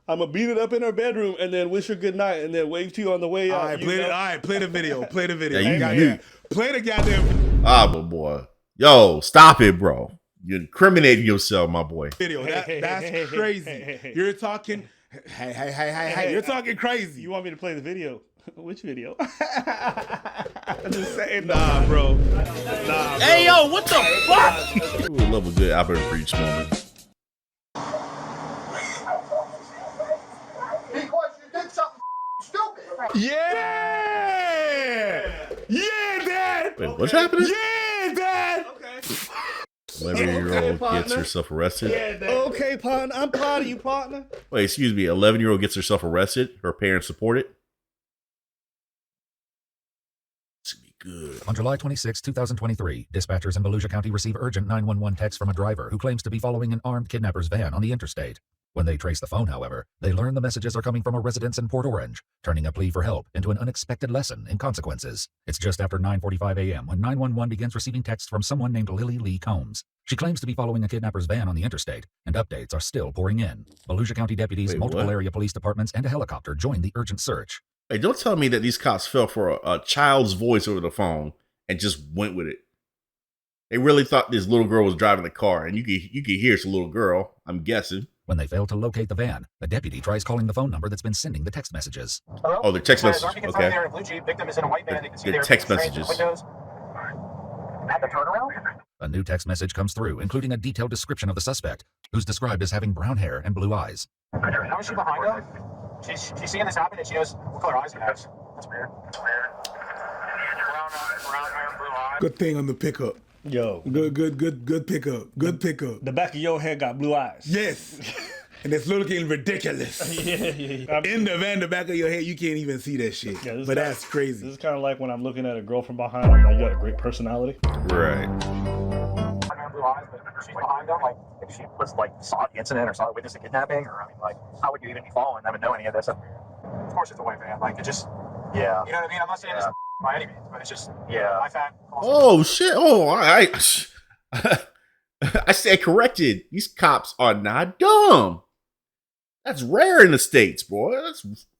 I'm gonna beat it up in her bedroom and then wish her good night and then wave to you on the way out. All right, play the video. Play the video. Yeah, Play the goddamn but boy. Yo, stop it, bro. You're incriminating yourself, my boy. video. That's crazy. You're talking. Hey. You're talking crazy. You want me to play the video? Which video? I'm just saying. Nah, bro. Hey, yo, what the fuck? We love a good Albert Breach moment. Because you did something stupid. Yeah, Dad. Wait, what's happening? Yeah, Dad. Okay. 11-year-old gets herself arrested. Okay, partner. I'm proud of you, partner. Wait, excuse me. 11-year-old gets herself arrested. Her parents support it. This would be good. On July 26, 2023, dispatchers in Volusia County receive urgent 911 text from a driver who claims to be following an armed kidnapper's van on the interstate. When they trace the phone, however, they learn the messages are coming from a residence in Port Orange, turning a plea for help into an unexpected lesson in consequences. It's just after 9:45 a.m. when 911 begins receiving texts from someone named Lily Lee Combs. She claims to be following a kidnapper's van on the interstate, and updates are still pouring in. Volusia County deputies, multiple area police departments, and a helicopter joined the urgent search. Hey, don't tell me that these cops fell for a child's voice over the phone and just went with it. They really thought this little girl was driving the car, and you could hear it's a little girl, I'm guessing. When they fail to locate the van, a deputy tries calling the phone number that's been sending the text messages. Hello? Oh, they're text messages. Okay. There in blue Jeep. Victim is in a white van. They can see They're their text straight messages. Windows. At the turnaround? A new text message comes through, including a detailed description of the suspect, who's described as having brown hair and blue eyes. How is she behind him? She's seeing this happen and she knows what color eyes he has. That's weird. Brown hair, blue eyes. Good thing on the pickup. Yo. Good pickup. Good pickup. The back of your head got blue eyes. Yes. And it's looking ridiculous. Yeah. In the van, the back of your head, you can't even see that shit. Yeah, but that's crazy. This is kind of like when I'm looking at a girl from behind. I'm like, you got a great personality. Right. Blue eyes, but she's behind them. Like, if she was saw the incident or saw witness a kidnapping, or how would you even be following them and know any of this? Of course, it's a white van. It just, yeah. You know what I mean? I'm not saying this by any means, but it's just, my fact. Oh shit! Oh, I stand corrected. These cops are not dumb. That's rare in the States, boy.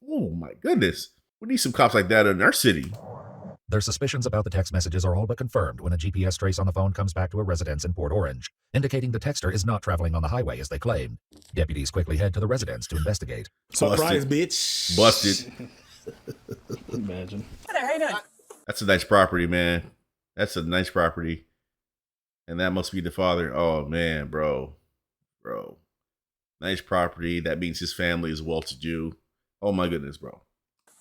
Oh my goodness. We need some cops like that in our city. Their suspicions about the text messages are all but confirmed when a GPS trace on the phone comes back to a residence in Port Orange, indicating the texter is not traveling on the highway as they claimed. Deputies quickly head to the residence to investigate. Surprise, bitch. Busted. Imagine. Hey there, how you doing? That's a nice property, man. That's a nice property. And that must be the father. Oh, man, bro. Nice property. That means his family is well-to-do. Oh, my goodness, bro.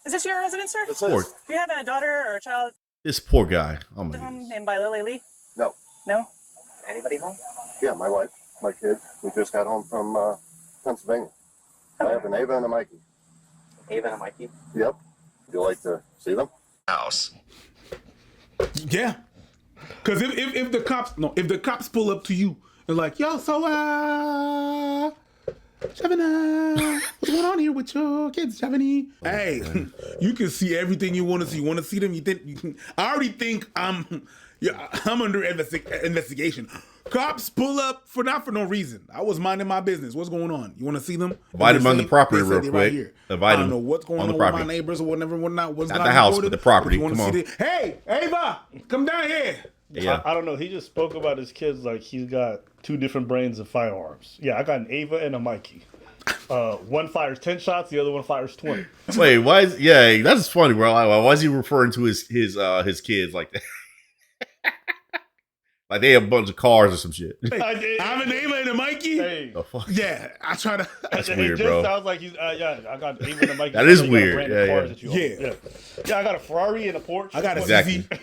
Is this your residence, sir? Poor, Do you have a daughter or a child this poor guy. Oh, my goodness. named by Lily Lee? No. No? Anybody home? Yeah, my wife, my kids. We just got home from Pennsylvania. I have an Ava and a Mikey. Ava and a Mikey? Yep. Would you like to see them? House. Yeah. Because if the cops pull up to you and like, yo, so Shavana, what's going on here with your kids, Shavani? Hey, you can see everything you want to see. You want to see them? I already think I'm under investigation. Cops pull up not for no reason. I was minding my business. What's going on? You want to see them? Invite them on the property real quick. Right, I don't know what's going on with my neighbors or whatever. Not the house, but the property. Come on. Hey, Ava, come down here. Yeah. I don't know. He just spoke about his kids like he's got two different brains of firearms. Yeah, I got an Ava and a Mikey. One fires 10 shots, the other one fires 20. Wait, why is that's funny, bro. Why is he referring to his kids like that? Like they have a bunch of cars or some shit. Hey, I have an Ava and a Mikey. Hey. The fuck? Yeah, I try to. That's It weird, just bro. sounds like he's I got Ava and a Mikey. That is You got a weird. brand of Yeah, cars that you own. Yeah, I got a Ferrari and a Porsche. I got a Exactly. CZ.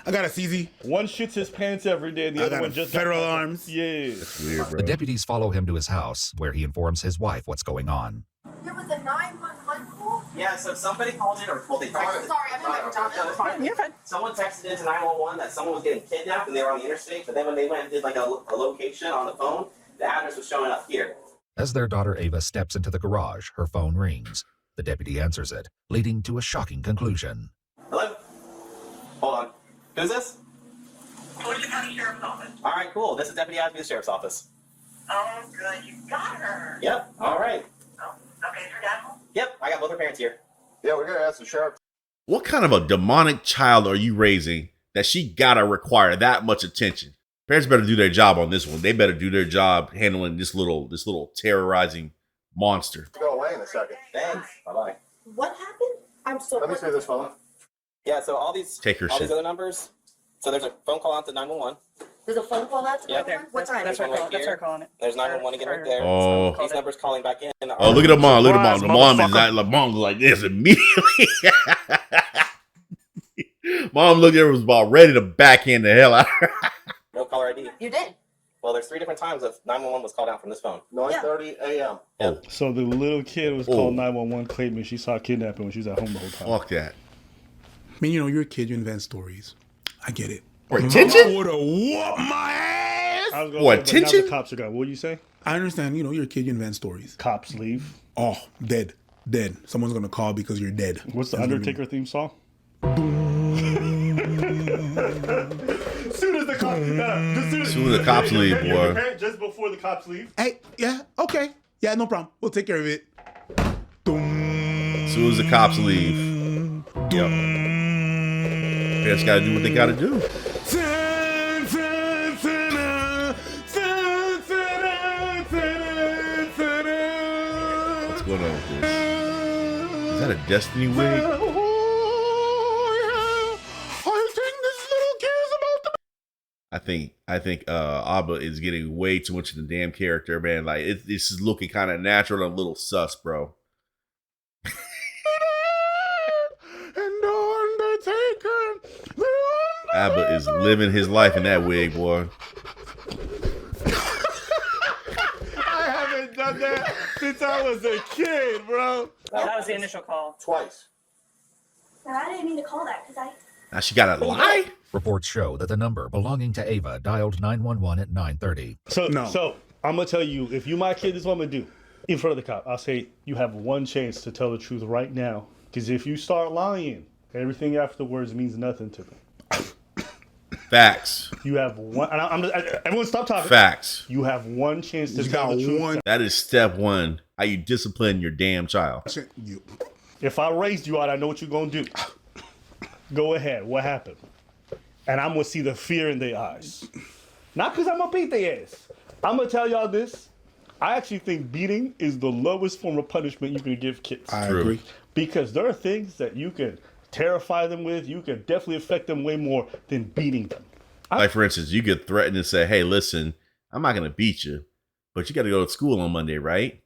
I got a CZ. One shits his pants every day, and the I other got one a just Federal Arms. Yeah. That's weird, bro. The deputies follow him to his house, where he informs his wife what's going on. There was a 911 call? Yeah, so somebody called in, or they texted. Sorry, I'm in my pajamas. No, it's fine. You're fine. Someone texted into 911 that someone was getting kidnapped and they were on the interstate, but then when they went and did a location on the phone, the address was showing up here. As their daughter Ava steps into the garage, her phone rings. The deputy answers it, leading to a shocking conclusion. Hello? Hold on. Who's this? Go to the county sheriff's office. All right, cool. This is Deputy Asby, the sheriff's office. Oh, good. You got her. Yep. All right. Oh, okay. Is her dad home? Yep. I got both her parents here. Yeah, we're gonna ask the sheriff. What kind of a demonic child are you raising that she gotta require that much attention? Parents better do their job on this one. They better do their job handling this little terrorizing monster. Go away in a second. Thanks. Bye bye. What happened? I'm so. Let me see this phone. Yeah. So all these Take her all shit. these other numbers. So there's a phone call out to 911. There's a phone call out to Yeah. everyone? What time? That's her call. That's her calling it. There's 911 again right there. Oh. These numbers calling back in. Oh, look at the mom. Look at the mom. Surprise, The mom is motherfucker. like, mom's like this immediately. Mom looked at her was about ready to backhand the hell out of her. No caller ID. You did. Well, there's 3 different times that 911 was called out from this phone. 9:30 a.m. Oh, So the little kid was Oh. called 911 claiming she saw kidnapping when she was at home the whole time. fuck that. I mean, you know, you're a kid, you invent stories. I get it. For attention? Mama would have whooped my ass. I was gonna What, say, but now attention? the cops are gone. What do you say? I understand, you know, you're a kid, you invent stories. Cops leave. Oh, dead. Dead. Someone's gonna call because you're dead. What's the That's gonna be- Undertaker theme song? Soon as the cops, Soon as the cops leave, boy. Just before the cops leave. Hey, yeah, okay. Yeah, no problem. We'll take care of it. As soon as the cops leave, yep. Parents gotta do what they gotta do. What's going on with this? Is that a Destiny wig? I think Abba is getting way too much of the damn character, man. Like this is looking kind of natural and a little sus, bro. Abba is living his life in that wig, boy. I haven't done that since I was a kid, bro. That was the initial call. Twice. I didn't mean to call that because I. Now she got to lie. Reports show that the number belonging to Ava dialed 911 at 9:30. So I'm gonna tell you, if you my kid, this is what I'm gonna do. In front of the cop, I'll say you have one chance to tell the truth right now. Because if you start lying, everything afterwards means nothing to them. Facts. You have one. Everyone, stop talking. Facts. You have one chance to You tell got the truth. one. That is step one. How you discipline your damn child. You. If I raised you out, I know what you're gonna do. Go ahead. What happened? And I'm gonna see the fear in their eyes. Not because I'm gonna beat their ass. I'm gonna tell y'all this. I actually think beating is the lowest form of punishment you can give kids. I True. agree. Because there are things that you can terrify them with. You can definitely affect them way more than beating them. Like for instance, you could threaten and say, "Hey, listen, I'm not gonna beat you, but you got to go to school on Monday, right?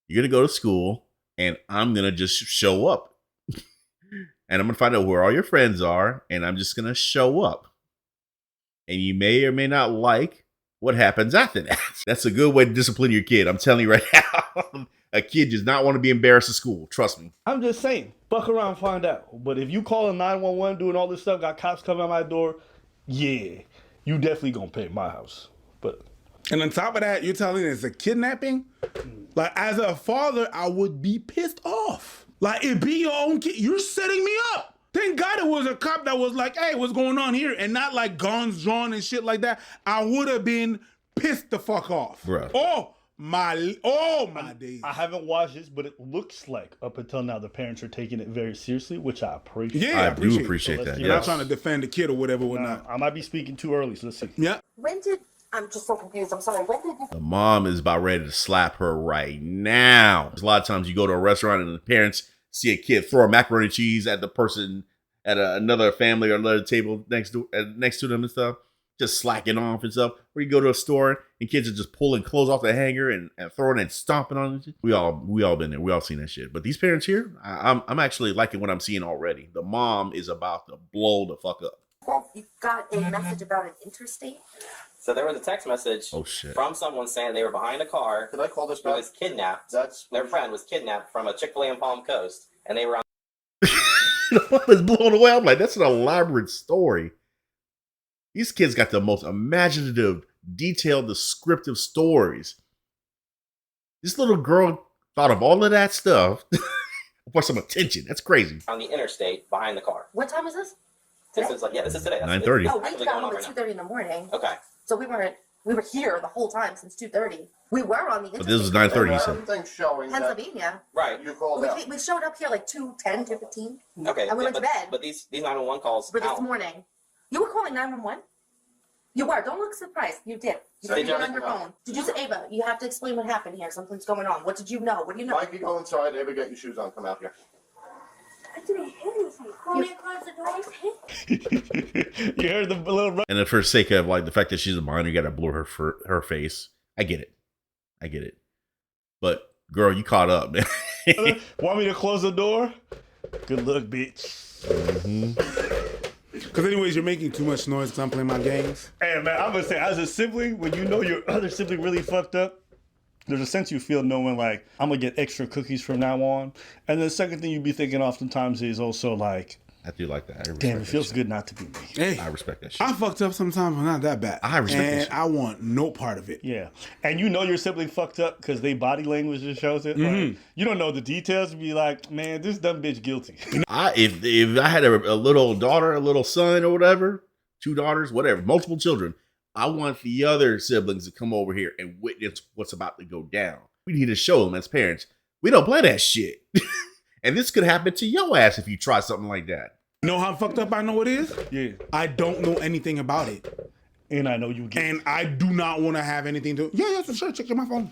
You're gonna go to school, and I'm gonna just show up, and I'm gonna find out where all your friends are, and I'm just gonna show up, and you may or may not like what happens after that." That's a good way to discipline your kid. I'm telling you right now. A kid does not want to be embarrassed at school. Trust me. I'm just saying, buck around and find out. But if you call 911 doing all this stuff, got cops coming at my door, yeah, you definitely gonna pay my house. But And on top of that, you're telling me it's a kidnapping? Like, as a father, I would be pissed off. Like, it be your own kid. You're setting me up. Thank God it was a cop that was like, hey, what's going on here? And not like guns drawn and shit like that. I would have been pissed the fuck off. Bruh. Oh my days. I haven't watched this, but it looks like up until now the parents are taking it very seriously, which I appreciate. Yeah, I do appreciate So let's that. keep You're not Yes. trying to defend the kid or whatever, whatnot. I might be speaking too early, so let's see. Yeah. When did. I'm just so confused. I'm sorry. When did you. The mom is about ready to slap her right now. A lot of times you go to a restaurant and the parents see a kid throw a macaroni and cheese at the person at another family or another table next to them and stuff, just slacking off and stuff. Or you go to a store and kids are just pulling clothes off the hanger and throwing it and stomping on it. We all been there. We all seen that shit. But these parents here, I'm actually liking what I'm seeing already. The mom is about to blow the fuck up. Well, you got a message about an interstate? So there was a text message Oh shit. from someone saying they were behind a car. Can I call this Who back? was kidnapped. That's Their friend was kidnapped from a Chick-fil-A in Palm Coast, and they were on. I was blown away. I'm like, that's an elaborate story. These kids got the most imaginative, detailed, descriptive stories. This little girl thought of all of that stuff for some attention. That's crazy. on the interstate behind the car. What time is this? This is today. That's 9:30. Oh, actually we going got on home right at now. 2:30 in the morning. Okay. So we weren't We were here the whole time since 2:30. We were on the interstate. But this was 9:30, you said. Everything's showing that Pennsylvania. Right. you called out. We showed up here like 2:10, 2:15. Okay. And we went to bed. But these 911 calls. For this out. morning. You were calling 911? You were. Don't look surprised. You did. You Say said you were yes on your or no. phone. Did you say, Ava, you have to explain what happened here. Something's going on. What did you know? What do you know? Mikey, go inside. Ava, get your shoes on. Come out here. I didn't hit anything. Want me to close the door? You heard the little. And then for the sake of like the fact that she's a minor, you got to blur her face. I get it. But girl, you caught up, man. Want me to close the door? Good luck, bitch. Because anyways, you're making too much noise because I'm playing my games. Hey man, I'm gonna say, as a sibling, when you know your other sibling really fucked up, there's a sense you feel knowing like I'm gonna get extra cookies from now on. And the second thing you be thinking oftentimes is also like, I do like that. I respect damn, it that feels shit. good not to be me. Hey, I respect that shit. I fucked up sometimes, but not that bad. I respect that And shit. I want no part of it. Yeah, and you know your sibling fucked up because they body language just shows it. Like, you don't know the details. You be like, man, this dumb bitch guilty. If I had a little daughter, a little son, or whatever, 2 daughters, whatever, multiple children, I want the other siblings to come over here and witness what's about to go down. We need to show them as parents, we don't play that shit. And this could happen to your ass if you try something like that. You know how fucked up I know it is? Yeah, I don't know anything about it. and I know you get. And I do not want to have anything to. Yeah, for sure. Check my phone.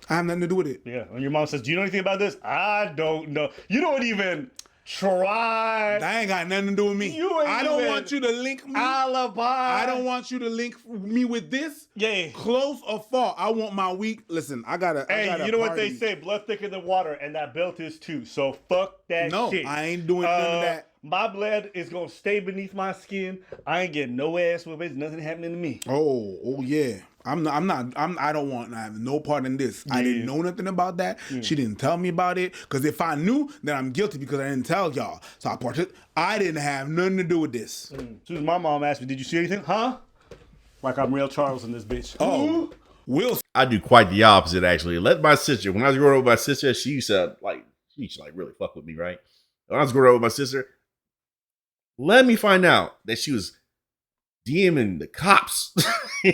I have nothing to do with it. Yeah, when your mom says, "Do you know anything about this?" I don't know. You don't even try. That ain't got nothing to do with me. You ain't I don't even want you to link me. alibi. I don't want you to link me with this. Yeah. Close or far. I want my week. Listen, I gotta. Hey, you know what they say? Blood thicker than water, and that belt is too. So fuck that No, shit. I ain't doing none of that. My blood is gonna stay beneath my skin. I ain't getting no ass whippings. Nothing happening to me. Oh yeah. I don't want to have no part in this. I didn't know nothing about that. She didn't tell me about it. Because if I knew, then I'm guilty because I didn't tell y'all. So I didn't have nothing to do with this. As soon as my mom asked me, "Did you see anything?" Huh? Like I'm real Charles in this bitch. Oh, Will. I do quite the opposite, actually. Let my sister, when I was growing up with my sister, she used to really fuck with me, right? When I was growing up with my sister, let me find out that she was DMing the cops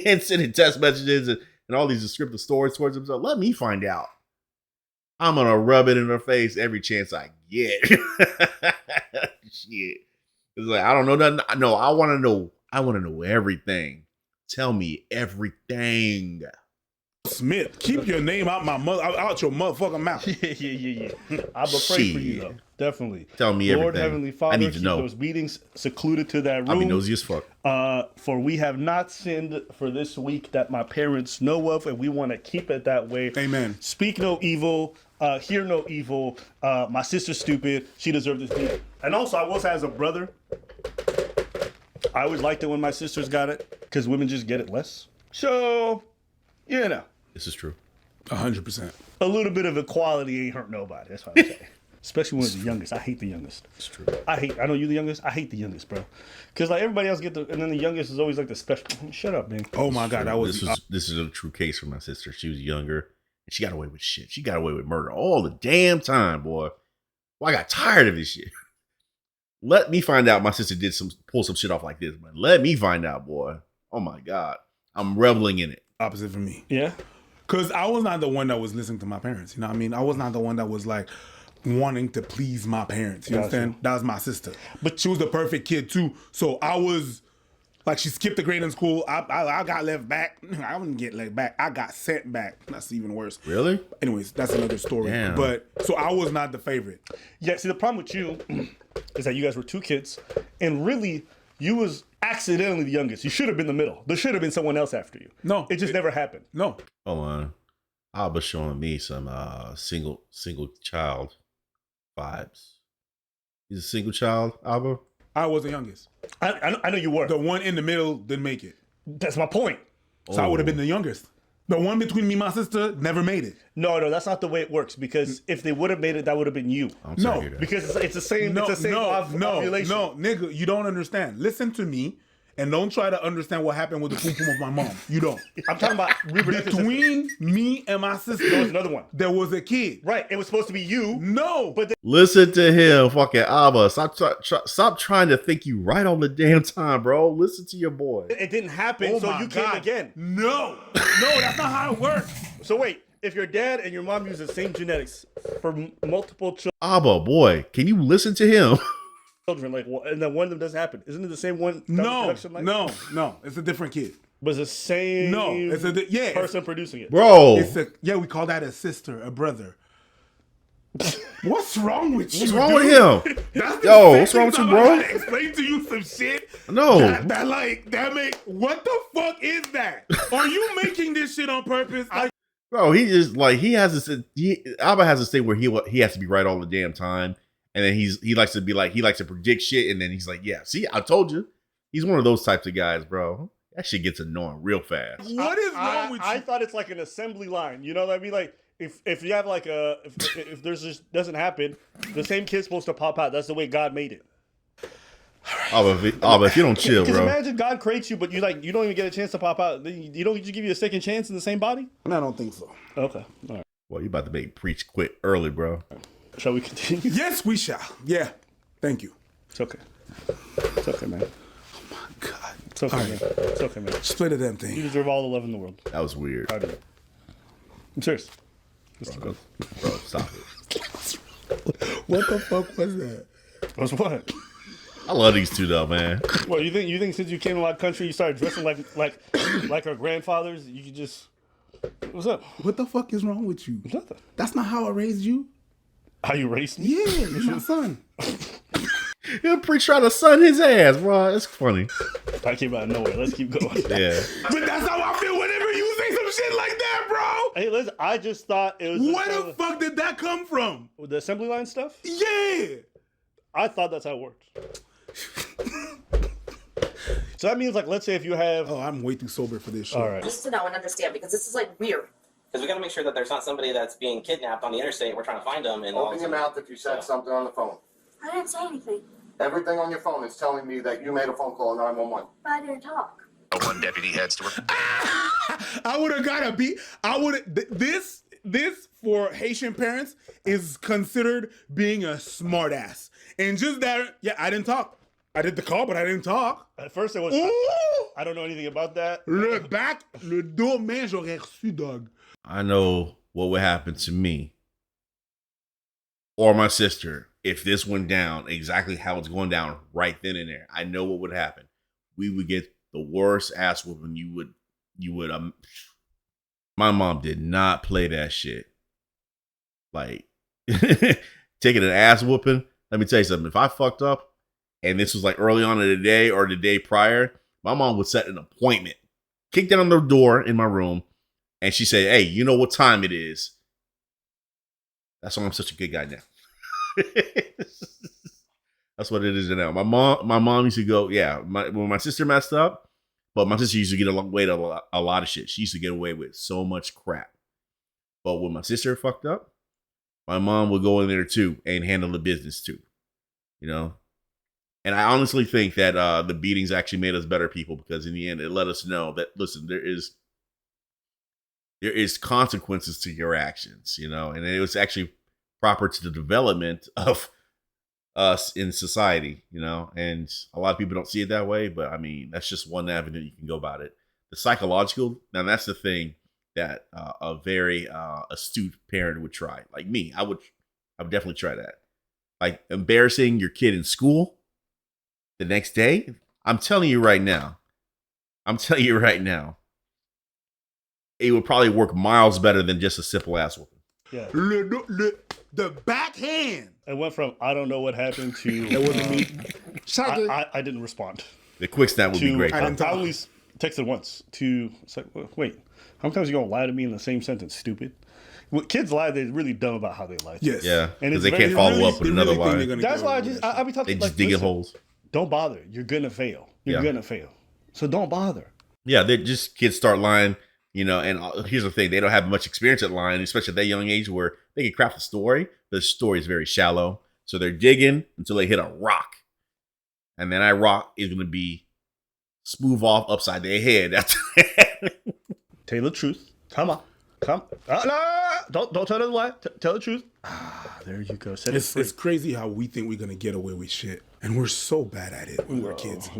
and sending text messages and all these descriptive stories towards themselves. Let me find out. I'm gonna rub it in her face every chance I get. Shit. It's like, I don't know nothing. No, I want to know. I want to know everything. Tell me everything. Smith, keep your name out your motherfucking mouth. Yeah. I'm gonna pray for you though. Definitely. Tell me Lord everything. Heavenly Father, I need to keep know. those meetings secluded to that room. I'll be nosy as fuck. For we have not sinned for this week that my parents know of, and we want to keep it that way. Amen. Speak no evil, hear no evil. My sister's stupid. She deserved this beat. And also, I will say, as a brother, I always liked it when my sisters got it, because women just get it less. So, you know, This is true. 100%. a little bit of equality ain't hurt nobody. That's what I'm saying. Especially when it's the youngest. I hate the youngest. It's true. I know you the youngest. I hate the youngest, bro. Because like everybody else get and then the youngest is always like the special. Shut up, man. Oh my God, This is a true case for my sister. She was younger and she got away with shit. She got away with murder all the damn time, boy. Well, I got tired of this shit. Let me find out my sister did pull some shit off like this, man. Let me find out, boy. Oh my God. I'm reveling in it. opposite for me. Yeah. Because I was not the one that was listening to my parents. You know what I mean? I was not the one that was like wanting to please my parents. You understand? That was my sister. But she was the perfect kid too. So I was like, she skipped a grade in school. I got left back. I wouldn't get left back. I got sent back. That's even worse. Really? Anyways, that's another story. Damn. But so I was not the favorite. Yeah, see, the problem with you is that you guys were two kids, and really, you was accidentally the youngest. You should have been the middle. There should have been someone else after you. No. It just never happened. No. Hold on. Abba's showing me some single child vibes. He's a single child, Abba? I was the youngest. I know you were. The one in the middle didn't make it. That's my point. So I would have been the youngest. The one between me and my sister never made it. No, that's not the way it works. Because if they would have made it, that would have been you. I'm sorry to hear that. Because it's the same. No, it's the same no, ovulation. nigga, you don't understand. Listen to me And don't try to understand what happened with the pum pum of my mom. You don't. I'm talking about reproductive system. Between me and my There was sister, another one. there was a kid. Right. It was supposed to be you. No, But Listen to him, fucking Abba. Stop trying to think you right all the damn time, bro. Listen to your boy. it didn't happen, oh so my you came God. again. No, that's not how it works. So wait, if your dad and your mom use the same genetics for multiple Abba, boy, can you listen to him? children, like, and then one of them doesn't happen, isn't it the same one? No, production line? no, it's a different kid. But it's the same No, it's a person producing it. Bro, We call that a sister, a brother. What's wrong with you? what's wrong with him? That's the Yo, same what's wrong with you, time bro? I gotta explain to you some shit. No. That make what the fuck is that? Are you making this shit on purpose? Bro, he just like Abba has this thing where he has to be right all the damn time, and then he likes to predict shit, and then he's like, yeah, see, I told you. He's one of those types of guys, bro. That shit gets annoying real fast. What is wrong with you? I thought it's like an assembly line. You know what I mean? Like if you have like if there's this doesn't happen, the same kid's supposed to pop out. That's the way God made it. Abba, if you don't chill, Because bro. imagine God creates you, but you don't even get a chance to pop out. You don't just give you a second chance in the same body. I don't think so. Okay, all right. Well, you about to make preach quit early, bro. Shall we continue? Yes, we shall. Yeah. Thank you. It's okay. It's okay, man. God. It's okay, All man. right. It's okay, man. Split the damn You thing. deserve all the love in the world. That was weird. Proud of you. I'm serious. Let's keep going. Bro, stop it. What the fuck was that? What's what? I love these two though, man. Well, you think since you came to our country, you started dressing like our grandfathers? You could just. What's up? What the fuck is wrong with you? Nothing. That's not how I raised you. How you raised me? Yeah, you're my son. He'll preach trying to sun his ass, bro. It's funny. I came out of nowhere. Let's keep going. Yeah. But that's how I feel whenever you say some shit like that, bro. Hey, listen. I just thought it was Where the fuck did that come from? the assembly line stuff. Yeah. I thought that's how it worked. So that means, like, let's say if you have. Oh, I'm way too sober for this shit. All right. Just to know and understand, because this is like weird. Because we got to make sure that there's not somebody that's being kidnapped on the interstate. We're trying to find them. And all Open of a your sudden- mouth if you said something on the phone. I didn't say anything. Everything on your phone is telling me that you made a phone call 911. But I didn't talk. One deputy heads to work. I would have got a beat. I would this for Haitian parents is considered being a smart ass. And just that, yeah, I didn't talk. I did the call, but I didn't talk. At first, it was. Ooh! I don't know anything about that. Le bac, le domaine, j'aurais reçu, dog. I know what would happen to me or my sister if this went down exactly how it's going down right then and there. I know what would happen. We would get the worst ass whooping. You would my mom did not play that shit. Like taking an ass whooping. Let me tell you something. If I fucked up and this was like early on in the day or the day prior, my mom would set an appointment, kick down the door in my room, and she said, "Hey, you know what time it is?" That's why I'm such a good guy now. That's what it is now. My mom used to go, yeah. When my sister messed up, but my sister used to get away with a lot of shit. She used to get away with so much crap. But when my sister fucked up, my mom would go in there too and handle the business too. You know? And I honestly think that the beatings actually made us better people, because in the end, it let us know that, listen, there is consequences to your actions, you know, and it was actually proper to the development of us in society, you know, and a lot of people don't see it that way, but I mean, that's just one avenue you can go about it. The psychological, now that's the thing that a very astute parent would try. Like me, I would definitely try that. Like embarrassing your kid in school the next day. I'm telling you right now, it would probably work miles better than just a simple ass whooping. Yeah. The backhand. It went from I don't know what happened to That wasn't me. I didn't respond. The quick snap would be To great. I though. didn't talk. only texted once. To it's like, wait, how many times are you gonna lie to me in the same sentence? Stupid. When kids lie, they're really dumb about how they lie. To you. Yes. Yeah, And because it's they can't very- follow really- up with another lie. That's why I be talking. They just like, dig in listen, holes. Don't bother. You're gonna fail. You're Yeah. gonna fail. So don't bother. Yeah, they just kids start lying, you know. And here's the thing: they don't have much experience at lying, especially at that young age, where they can craft a story. The story is very shallow, so they're digging until they hit a rock, and then that rock is going to be smooth off upside their head. That's Tell the truth. Come on. Come. No. Don't tell us why. Tell the truth. There you go. Set it free. It's crazy how we think we're gonna get away with shit, and we're so bad at it when we're kids.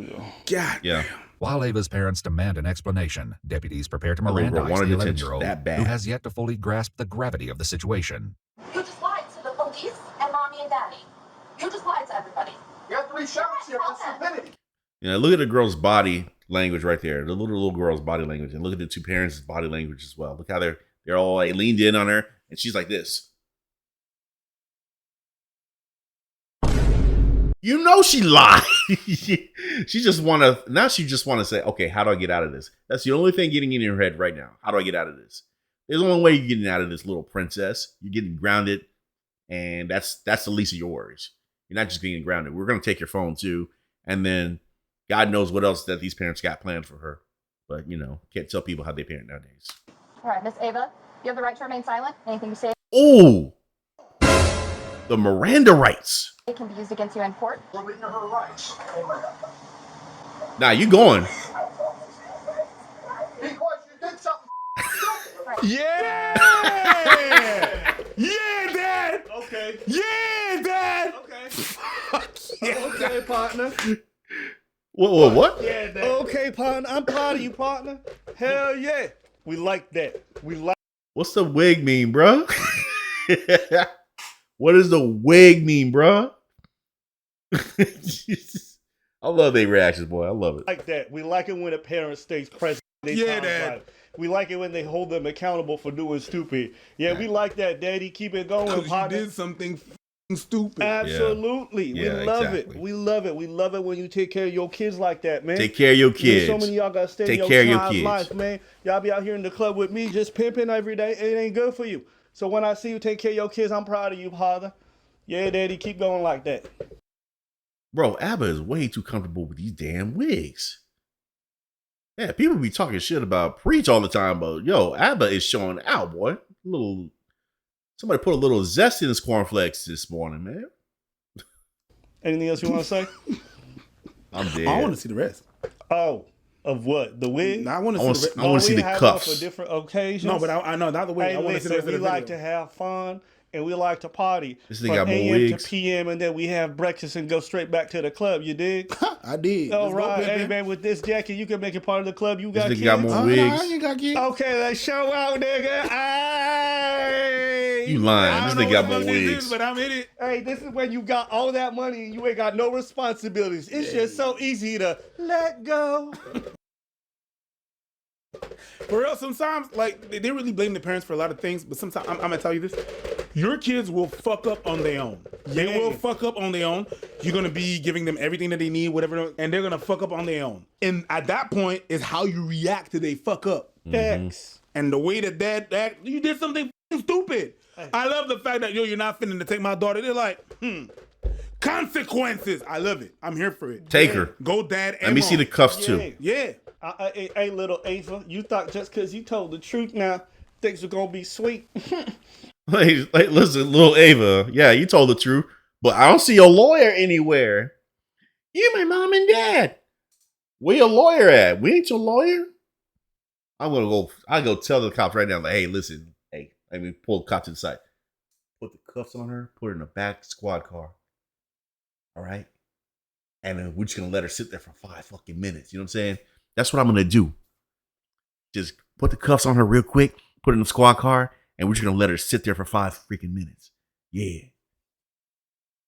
God. yeah. While Ava's parents demand an explanation, deputies prepare to little girl Mirandize wanted the attention 11-year-old, that bad. who has yet to fully grasp the gravity of the situation. You just lied to the police and mommy and daddy. You just lied to everybody. You have 3 shots here for stupidity. Look at the girl's body language right there. The little girl's body language, and look at the 2 parents' body language as well. Look how they're all like leaned in on her, and she's like this. You know she lied. she just want to say, okay, how do I get out of this? That's the only thing getting in your head right now. How do I get out of this? There's only way you're getting out of this, little princess. You're getting grounded, and that's the least of your worries. You're not just getting grounded. We're gonna take your phone too, and then God knows what else that these parents got planned for her. But can't tell people how they parent nowadays. All right, Miss Ava, you have the right to remain silent. Anything you say Oh, the Miranda rights. can be used against you in court. We're leaving her rights. Nah, you going? Because you did something. Yeah! Yeah, Dad! Okay. Yeah, Dad! Okay. Fuck yeah. Okay, partner. What? Yeah, Dad. Okay, partner. I'm proud of you, partner. Hell yeah. We like that. What's the wig mean, bro? What does the wig mean, bro? I love their reactions, boy. I love it. Like that. We like it when a parent stays present. Yeah, Dad. We like it when they hold them accountable for doing stupid. Yeah, we like that, Daddy. Keep it going, Because you partner. did something stupid. Absolutely. Yeah, we love exactly. it. We love it. We love it when you take care of your kids like that, man. Take care of your kids. So many of y'all got to stay Take in care of your your child's kids. life, man. Y'all be out here in the club with me just pimping every day. It ain't good for you. So when I see you take care of your kids, I'm proud of you, father. Yeah, Daddy, keep going like that. Bro, ABBA is way too comfortable with these damn wigs. Yeah, people be talking shit about Preach all the time, but yo, ABBA is showing out, boy. Somebody put a little zest in his cornflakes this morning, man. Anything else you want to say? I'm dead. I want to see the rest. Oh, of what? The wig? I want I wanna to see see- the I wanna rest. see we the have one cuffs. for different occasions. No, but I know, not the wig. Hey, I want to see listen, the rest of we the like video. to have fun and we like to party This from nigga got more AM wigs. to PM, and then we have breakfast and go straight back to the club. You dig? I did. All Let's go, right, hey baby. man, with this jacket, you can make it part of the club. You This got nigga kids? got more Oh, wigs. no, I ain't got kids. Okay, let's show out, nigga. Ay. You lying. I This don't nigga know got what more the fuck this wigs. is, but I'm in it. Hey, this is when you got all that money and you ain't got no responsibilities. It's just so easy to let go. For real, sometimes, like, they really blame the parents for a lot of things, but sometimes, I'm going to tell you this. Your kids will fuck up on their own. They Yeah. will fuck up on their own. You're going to be giving them everything that they need, whatever, and they're going to fuck up on their own. And at that point is how you react to they fuck up. Thanks. And the way that you did something stupid. I love the fact that, you're not finna to take my daughter. They're like, consequences. I love it. I'm here for it. Take her. Go, Dad. Let me see the cuffs Yeah. too. Yeah. Hey, little Ava, you thought just because you told the truth now, things were going to be sweet. Like, listen, little Ava. Yeah, you told the truth, but I don't see your lawyer anywhere. You're my mom and dad. Where your lawyer at? We ain't your lawyer. I'll go tell the cops right now, like, hey, listen, hey, let me pull the cop to the side. Put the cuffs on her, put her in the back squad car. All right? And then we're just gonna let her sit there for 5 fucking minutes. You know what I'm saying? That's what I'm gonna do. Just put the cuffs on her real quick, put her in the squad car, and we're just gonna let her sit there for 5 freaking minutes. Yeah.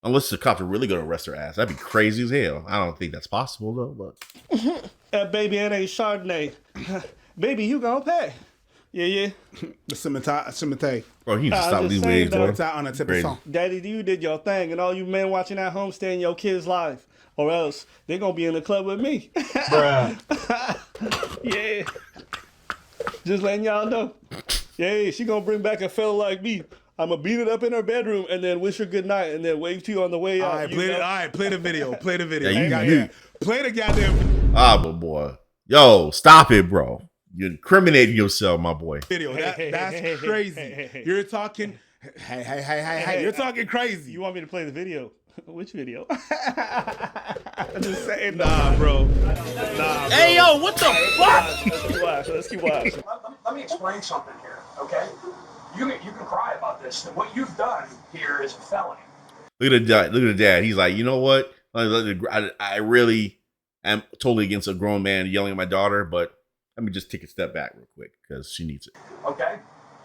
Unless the cops are really gonna arrest her ass. That'd be crazy as hell. I don't think that's possible though, but Baby, it ain't Chardonnay. Baby, you gonna pay. Yeah. The cemetery. bro, you need to I'm stop just these saying, wigs, though. bro. It's out on a tip of Crazy. song. Daddy, you did your thing, and all you men watching at home, stay in your kids' life, or else they're gonna be in the club with me. Yeah. Just letting y'all know. Yeah, she gonna bring back a fella like me. I'm gonna beat it up in her bedroom and then wish her good night and then wave to you on the way out. All right, play the video. Play the video. Yeah, you Goddamn. mute. Play the goddamn Ah, but boy. Yo, stop it, bro. You're incriminating yourself, my boy. video. That's crazy. You're talking. Hey. You're talking crazy. You want me to play the video? Which video? I'm just saying. Nah, bro. Nah. Hey, yo, what the fuck? Let's keep watching. Let's keep watching. Let me explain something here, okay? You can cry about this. What you've done here is a felony. Look at the dad. Look at the dad. He's like, you know what? I really am totally against a grown man yelling at my daughter, but let me just take a step back real quick because she needs it. Okay?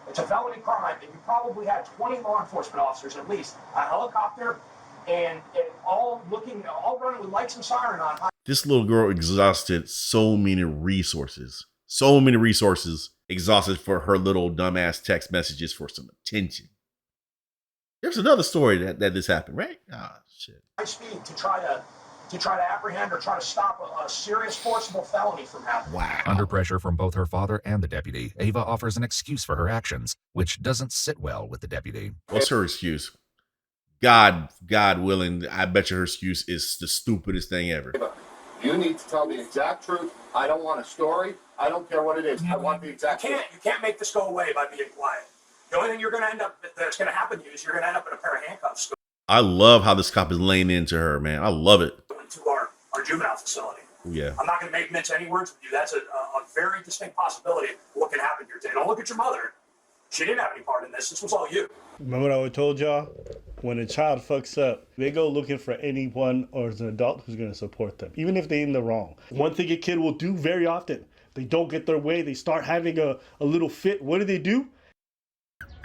It's a felony crime, and you probably had 20 law enforcement officers at least, a helicopter, and all running with lights and siren on. This little girl exhausted so many resources. So many resources exhausted for her little dumbass text messages for some attention. There's another story that this happened, right? Ah, shit. High speed to try to apprehend or try to stop a serious forcible felony from happening. Wow. Under pressure from both her father and the deputy, Ava offers an excuse for her actions, which doesn't sit well with the deputy. What's her excuse? God willing, I bet you her excuse is the stupidest thing ever. You need to tell the exact truth. I don't want a story. I don't care what it is. I want the exact truth. You can't make this go away by being quiet. The only thing that's going to happen to you is you're going to end up in a pair of handcuffs. I love how this cop is laying into her, man. I love it. To our juvenile facility. Yeah. I'm not going to mince any words with you. That's a very distinct possibility of what can happen here today. Don't look at your mother. She didn't have any part in this. This was all you. Remember what I told y'all? When a child fucks up, they go looking for anyone or as an adult who's going to support them, even if they're in the wrong. One thing a kid will do very often, they don't get their way. They start having a little fit. What do?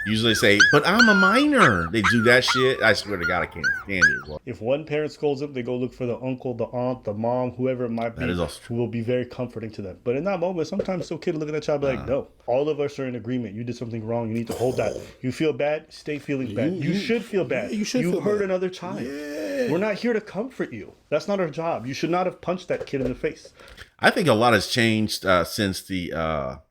Usually say, but I'm a minor. They do that shit. I swear to God, I can't stand it. Bro. If one parent scolds them, they go look for the uncle, the aunt, the mom, whoever it might be, That is also true. who will be very comforting to them. But in that moment, sometimes some kid look at that child and be like, no, all of us are in agreement. You did something wrong. You need to hold that. You feel bad, stay feeling bad. You should feel bad. you should You feel hurt bad. another child. Yeah. We're not here to comfort you. That's not our job. You should not have punched that kid in the face. I think a lot has changed since the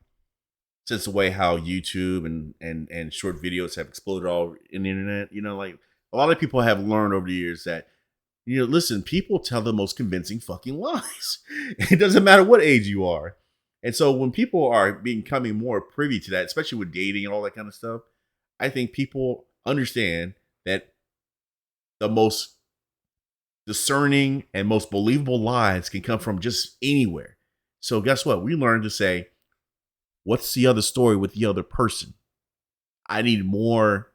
way how YouTube and short videos have exploded all in the internet. You know, like a lot of people have learned over the years that, you know, listen, people tell the most convincing fucking lies. It doesn't matter what age you are. And so when people are becoming more privy to that, especially with dating and all that kind of stuff, I think people understand that the most discerning and most believable lies can come from just anywhere. So guess what? We learned to say, what's the other story with the other person? I need more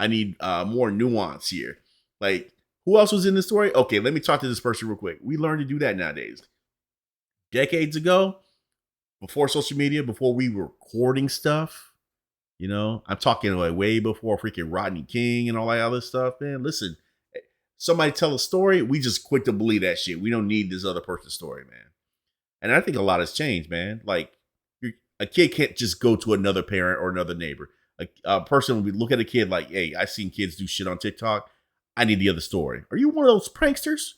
nuance here. Like, who else was in the story? Okay, let me talk to this person real quick. We learned to do that nowadays. Decades ago, before social media, before we were recording stuff, you know, I'm talking like way before freaking Rodney King and all that other stuff, man. Listen, somebody tell a story, we just quick to believe that shit. We don't need this other person's story, man. And I think a lot has changed, man. Like, a kid can't just go to another parent or another neighbor. A person would look at a kid like, hey, I've seen kids do shit on TikTok. I need the other story. Are you one of those pranksters?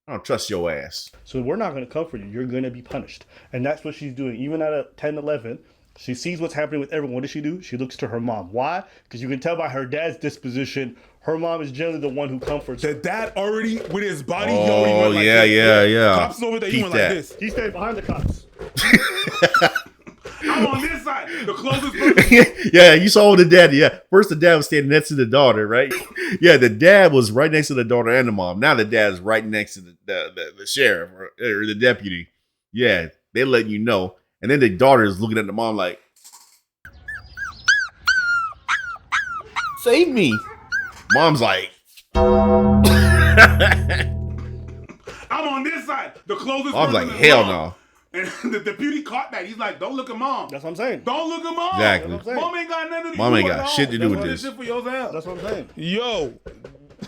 I don't trust your ass. So we're not going to comfort you. You're going to be punished. And that's what she's doing. Even at a 10, 11, she sees what's happening with everyone. What does she do? She looks to her mom. Why? Because you can tell by her dad's disposition, her mom is generally the one who comforts her. The dad already, with his body, he Oh, already went like yeah, this. yeah. Cops over there, he Peep went that. like this. He stayed behind the cops. I'm on this side, the closest person. Yeah, you saw the dad. Yeah, first the dad was standing next to the daughter, right? Yeah, the dad was right next to the daughter and the mom. Now the dad is right next to the sheriff or the deputy. Yeah, they letting you know. And then the daughter is looking at the mom like, save me. Mom's like, I'm on this side, the closest I was person. like, is hell mom. no. And the deputy caught that. He's like, don't look at mom. That's what I'm saying. Don't look at mom. Exactly. That's what I'm saying. Mom ain't got nothing to do Mom with ain't it. got shit to do with That's this. shit for yourself. That's what I'm saying. Yo,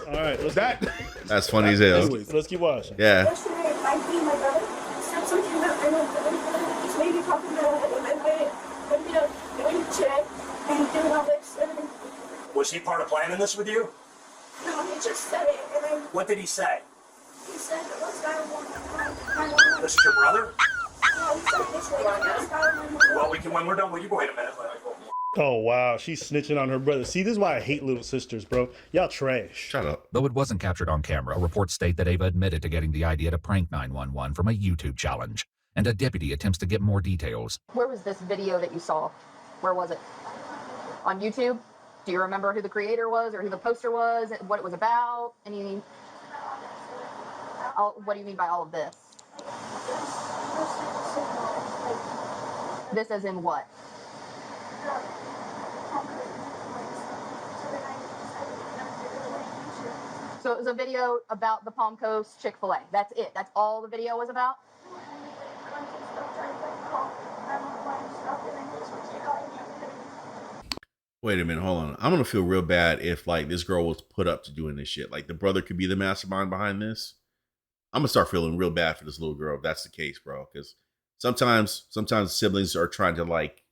All right, let's That's funny as hell. let's keep watching. Yeah. Yesterday, I beat my brother. Said something that I don't know. Just maybe talking about it. And you check and doing all this. And Was he part of planning this with you? no, he just said it. And then What did he say? he said, let's go on. This is your brother? No, he said this way. Let's go on. Well, when we're done with you, wait a minute. Oh, wow. She's snitching on her brother. See, this is why I hate little sisters, bro. Y'all trash. Shut up. Though it wasn't captured on camera, reports state that Ava admitted to getting the idea to prank 911 from a YouTube challenge, and a deputy attempts to get more details. Where was this video that you saw? Where was it? On YouTube? Do you remember who the creator was or who the poster was? What it was about? What do you mean by all of this? This as in what? So it was a video about the Palm Coast Chick-fil-A. That's it. That's all the video was about? Wait a minute, hold on. I'm gonna feel real bad if like this girl was put up to doing this shit. Like the brother could be the mastermind behind this. I'm gonna start feeling real bad for this little girl if that's the case, bro. Because sometimes siblings are trying to like,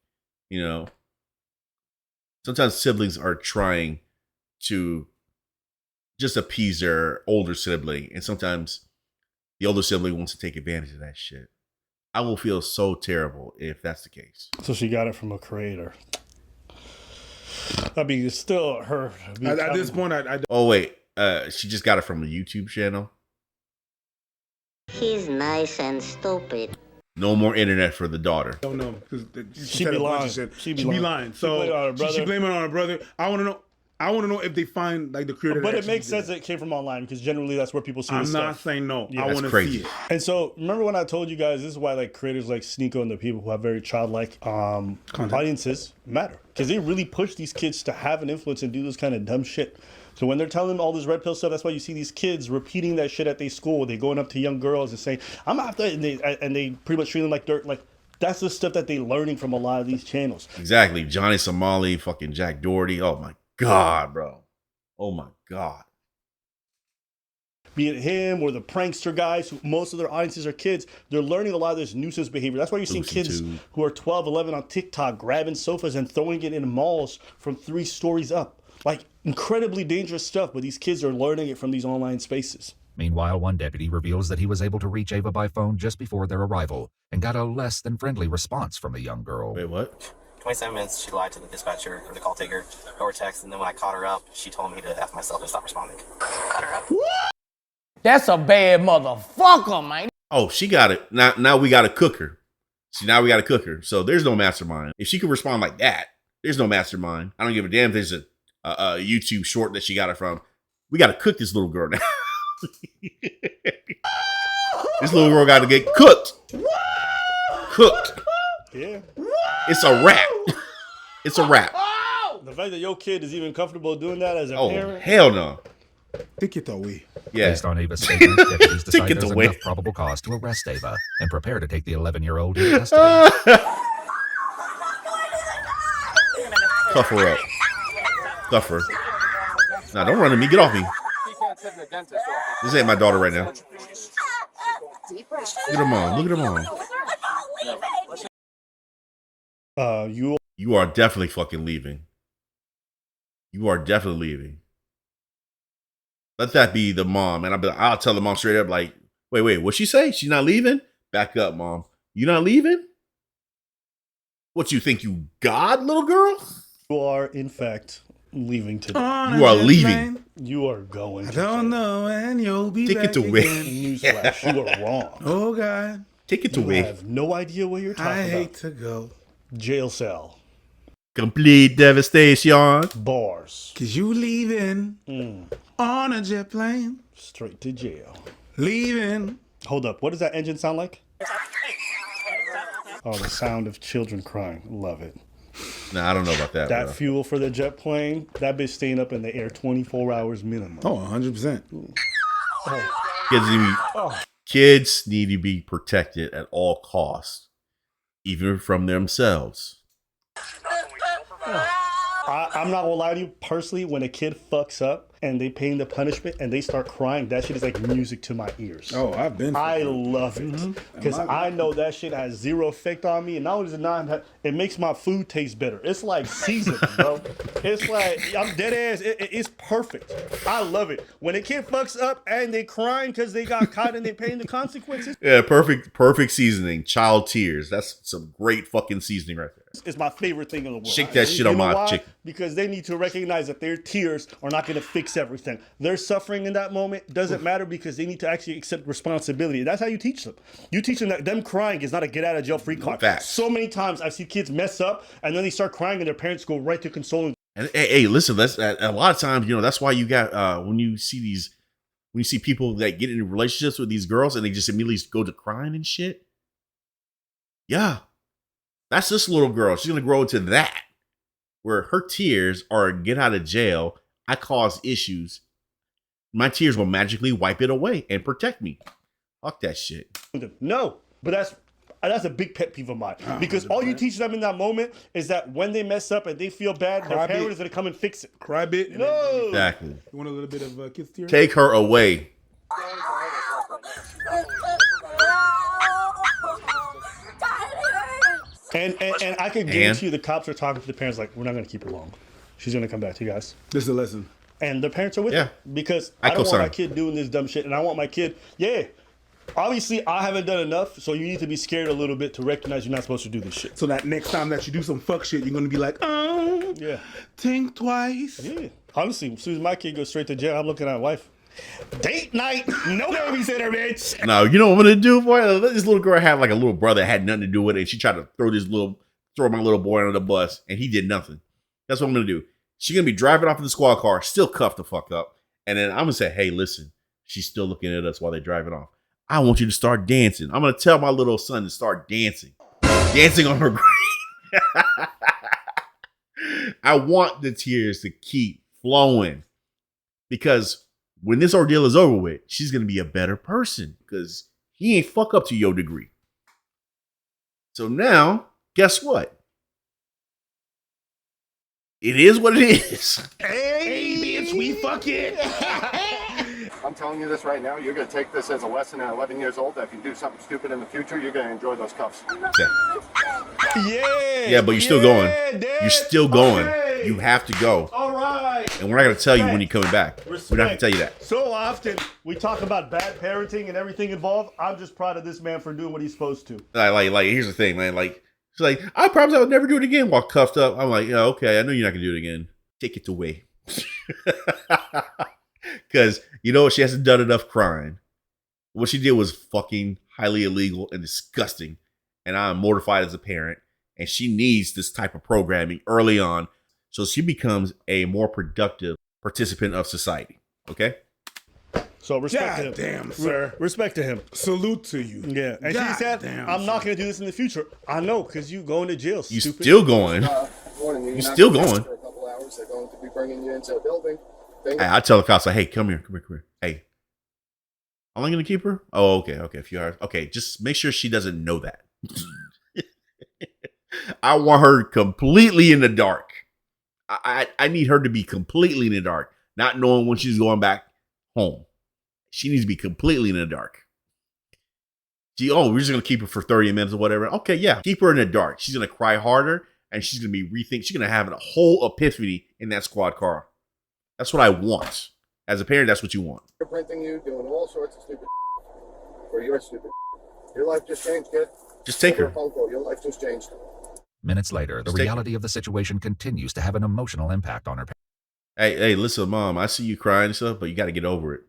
you know, sometimes siblings are trying to just appease their older sibling, and sometimes the older sibling wants to take advantage of that shit. I will feel so terrible if that's the case. So she got it from a creator. I mean, it's still her. At this point, I Oh wait, she just got it from a YouTube channel. He's nice and stupid. No more internet for the daughter. don't know. She be lying. She be lying. So She blame it on her brother. she blame it on her brother. I want to know if they find like the creator. But that it makes actually sense that it came from online because generally that's where people see I'm this not stuff. saying no. Yeah. I That's want to crazy. see it. And so remember when I told you guys this is why like creators like Sneeko and the people who have very childlike audiences matter, because they really push these kids to have an influence and do this kind of dumb shit. So when they're telling them all this red pill stuff, that's why you see these kids repeating that shit at their school. They're going up to young girls and saying, "I'm after," and they pretty much treat them like dirt. Like that's the stuff that they're learning from a lot of these channels. Exactly. Johnny Somali, fucking Jack Doherty. Oh my God, bro. Oh my God. Be it him or the prankster guys, who most of their audiences are kids, they're learning a lot of this nuisance behavior. That's why you're seeing Lucy kids too. who are 12, 11 on TikTok grabbing sofas and throwing it in malls from 3 stories up. Like incredibly dangerous stuff, but these kids are learning it from these online spaces. Meanwhile, one deputy reveals that he was able to reach Ava by phone just before their arrival and got a less than friendly response from the young girl. Wait, what? 27 minutes, she lied to the dispatcher or the call taker over text, and then when I caught her up, she told me to F myself and stop responding. Cut her up. That's a bad motherfucker, man. Oh, she got it. Now we got to cook her. See, now we got to cook her. So there's no mastermind. If she could respond like that, there's no mastermind. I don't give a damn if there's a YouTube short that she got it from. We got to cook this little girl now. This little girl got to get cooked. Cooked. Yeah. It's a wrap. It's a wrap. The fact that your kid is even comfortable doing that as a Oh, parent. hell no. Take it away. Yeah. Based on Ava's statement, deputies decide Take it there's away. enough probable cause to arrest Ava and prepare to take the 11-year-old into custody. Cuff her up. Cuff her. Nah, don't run at me. Get off me. This ain't my daughter right now. Look at her mom. Look at her mom. You are definitely fucking leaving. You are definitely leaving. Let that be the mom. And I'll tell the mom straight up, like, wait, what'd she say? She's not leaving? Back up, mom. You not leaving? What, you think you God, little girl? You are, in fact, leaving today. You are leaving. You are going. I don't know, and you'll be Take back it to where? again. Newsflash, you are wrong. Oh God, Take it to You where? have no idea what you're talking I about. hate to go. Jail cell. Complete devastation. Bars. Cause you leaving on a jet plane. Straight to jail. Leaving. Hold up. What does that engine sound like? Oh, the sound of children crying. Love it. Nah, I don't know about that. That bro. fuel for the jet plane, that bitch staying up in the air 24 hours minimum. Oh, 100%. Kids need to be protected at all costs, even from themselves. I'm not gonna lie to you, personally, when a kid fucks up and they paying the punishment and they start crying, that shit is like music to my ears. Oh, I've been. I love it because I know that shit has zero effect on me, and not only does it not, it makes my food taste better. It's like seasoning, bro. It's like I'm dead ass. It's perfect. I love it when a kid fucks up and they crying because they got caught and they paying the consequences. Yeah, perfect seasoning. Child tears. That's some great fucking seasoning right there. It's my favorite thing in the world. Shake that shit on You know my why? chicken. Because they need to recognize that their tears are not going to fix everything. Their suffering in that moment doesn't matter because they need to actually accept responsibility. That's how you teach them. You teach them that them crying is not a get out of jail free card. Facts. So many times I see kids mess up and then they start crying and their parents go right to consoling. And hey, listen, a lot of times, that's why you got when you see these when you see people that get into relationships with these girls and they just immediately go to crying and shit. Yeah. That's this little girl. She's going to grow into that, where her tears are get out of jail. I cause issues. My tears will magically wipe it away and protect me. Fuck that shit. No, but that's a big pet peeve of mine. Because all you teach them in that moment is that when they mess up and they feel bad, their parent is going to come and fix it. Cry bit. No. Exactly. You want a little bit of kiss tears? Take her away. And I can guarantee you the cops are talking to the parents like, we're not going to keep her long. She's going to come back to you guys. This is a lesson. And the parents are with them because I don't want my kid doing this dumb shit. And I want my kid, obviously I haven't done enough. So you need to be scared a little bit to recognize you're not supposed to do this shit. So that next time that you do some fuck shit, you're going to be like, think twice. Yeah. Honestly, as soon as my kid goes straight to jail, I'm looking at wife. Date night, no babysitter, bitch. No, you know what I'm gonna do, boy? This little girl had like a little brother that had nothing to do with it, and she tried to throw my little boy under the bus, and he did nothing. That's what I'm gonna do. She's gonna be driving off in the squad car, still cuffed the fuck up, and then I'm gonna say, "Hey, listen, she's still looking at us while they're driving off. I want you to start dancing. I'm gonna tell my little son to start dancing on her grave. I want the tears to keep flowing because." When this ordeal is over with, she's going to be a better person because he ain't fuck up to your degree. So now, guess what? It is what it is. Hey, bitch, we fuck it. I'm telling you this right now. You're going to take this as a lesson at 11 years old. That if you do something stupid in the future, you're going to enjoy those cuffs. Yeah, but you're still going. You're still going. Okay. You have to go. All right. And we're not going to tell you when you're coming back. Respect. We're not going to tell you that. So often we talk about bad parenting and everything involved. I'm just proud of this man for doing what he's supposed to. Like here's the thing, man. Like, she's like, I promise I would never do it again while cuffed up. I'm like, yeah, okay, I know you're not going to do it again. Take it away. Because, you know, she hasn't done enough crying. What she did was fucking highly illegal and disgusting. And I'm mortified as a parent. And she needs this type of programming early on so she becomes a more productive participant of society. Okay? So respect to him. Damn, sir. Respect to him. Salute to you. Yeah. And she said, I'm not going to do this in the future. I know, because you going to jail, You stupid. still going. You still going. For a couple hours, they're going to be bringing you into a building. Hey, I tell the cops, like, hey, come here. Hey, how long gonna keep her? Oh, okay, a few hours. Okay, just make sure she doesn't know that. I want her completely in the dark. I need her to be completely in the dark, not knowing when she's going back home. She needs to be completely in the dark. We're just gonna keep her for 30 minutes or whatever. Okay, yeah, keep her in the dark. She's gonna cry harder, and she's gonna be she's gonna have a whole epiphany in that squad car. That's what I want. As a parent, that's what you want. Printing you, doing all sorts of stupid for your stupid. Your life just changed, kid. Just take her. Your life just changed. Minutes later, the reality of the situation continues to have an emotional impact on her Hey, listen, Mom, I see you crying and stuff, but you got to get over it.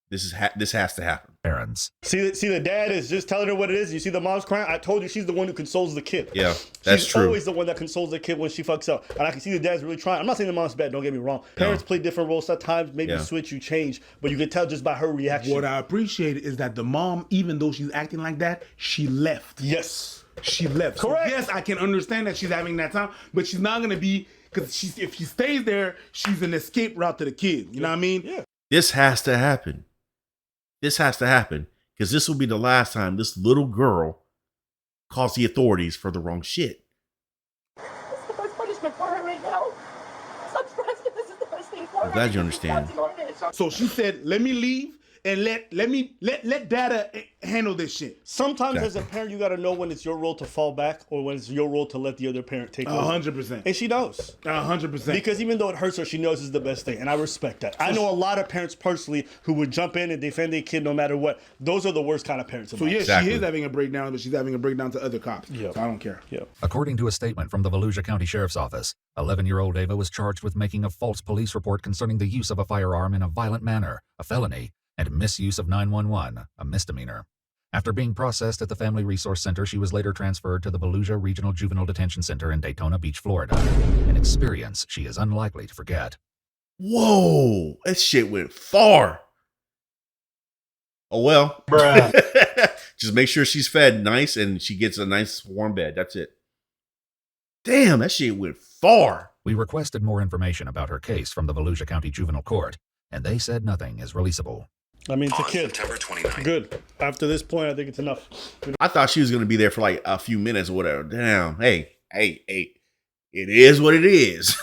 This has to happen. parents. See, the dad is just telling her what it is. You see the mom's crying. I told you she's the one who consoles the kid. Yeah, that's she's true. Always the one that consoles the kid when she fucks up. And I can see the dad's really trying. I'm not saying the mom's bad. Don't get me wrong. Parents play different roles. Sometimes maybe you switch, you change, but you can tell just by her reaction. What I appreciate is that the mom, even though she's acting like that, she left. Yes. She left. Correct. So yes, I can understand that she's having that time, but she's not gonna be, because if she stays there, she's an escape route to the kid. You know what I mean? Yeah. This has to happen. This has to happen because this will be the last time this little girl calls the authorities for the wrong shit. This is the best punishment for her right now. Stop stressing. This is the best thing for her. I'm glad you understand. So she said, "Let me leave and let Dada handle this shit." Sometimes as a parent, you got to know when it's your role to fall back or when it's your role to let the other parent take over. 100%. And she knows. 100%. Because even though it hurts her, she knows it's the best thing. And I respect that. I know a lot of parents personally who would jump in and defend their kid no matter what. Those are the worst kind of parents. So yeah, she is having a breakdown, but she's having a breakdown to other cops. Yeah. So I don't care. Yeah. According to a statement from the Volusia County Sheriff's Office, 11-year-old Ava was charged with making a false police report concerning the use of a firearm in a violent manner, a felony, and misuse of 911, a misdemeanor. After being processed at the Family Resource Center, she was later transferred to the Volusia Regional Juvenile Detention Center in Daytona Beach, Florida, an experience she is unlikely to forget. Whoa, that shit went far. Oh well. Bruh. Just make sure she's fed nice and she gets a nice warm bed. That's it. Damn, that shit went far. We requested more information about her case from the Volusia County Juvenile Court, and they said nothing is releasable. I mean, it's a On kid. September 29th. Good. After this point, I think it's enough. I thought she was gonna be there for like a few minutes or whatever. Damn. Hey. It is what it is.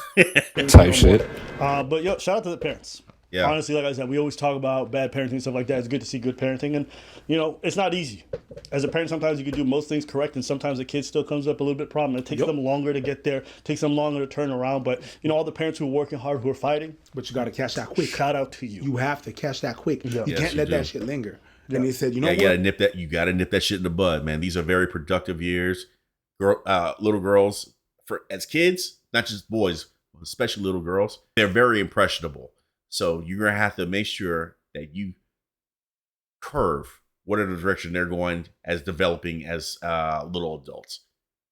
Type shit. But yo, shout out to the parents. Yeah. Honestly, like I said, we always talk about bad parenting and stuff like that. It's good to see good parenting. And, you know, it's not easy. As a parent, sometimes you can do most things correct, and sometimes the kid still comes up a little bit problem. It takes them longer to get there, takes them longer to turn around. But, you know, all the parents who are working hard, who are fighting. But you got to catch that quick. Shout out to you. You have to catch that quick. Yeah. You Yes, can't you let do. that shit linger. And they said, you know Yeah, what? you gotta nip that shit in the bud, man. These are very productive years. Little girls, as kids, not just boys, especially little girls, they're very impressionable. So you're gonna have to make sure that you curve whatever direction they're going as developing as little adults.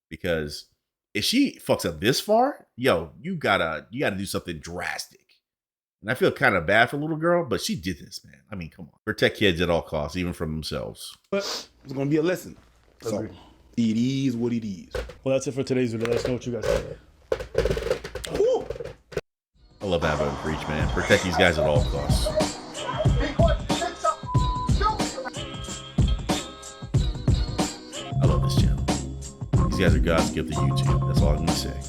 Because if she fucks up this far, yo, you gotta do something drastic. And I feel kind of bad for little girl, but she did this, man. I mean, come on. Protect kids at all costs, even from themselves. But it's going to be a lesson. So Agreed. it is what it is. Well, that's it for today's video. Let us know what you guys think. Woo! I love having them preach, man. Protect these guys at all costs. I love this channel. These guys are God's gift to YouTube. That's all I'm going to say.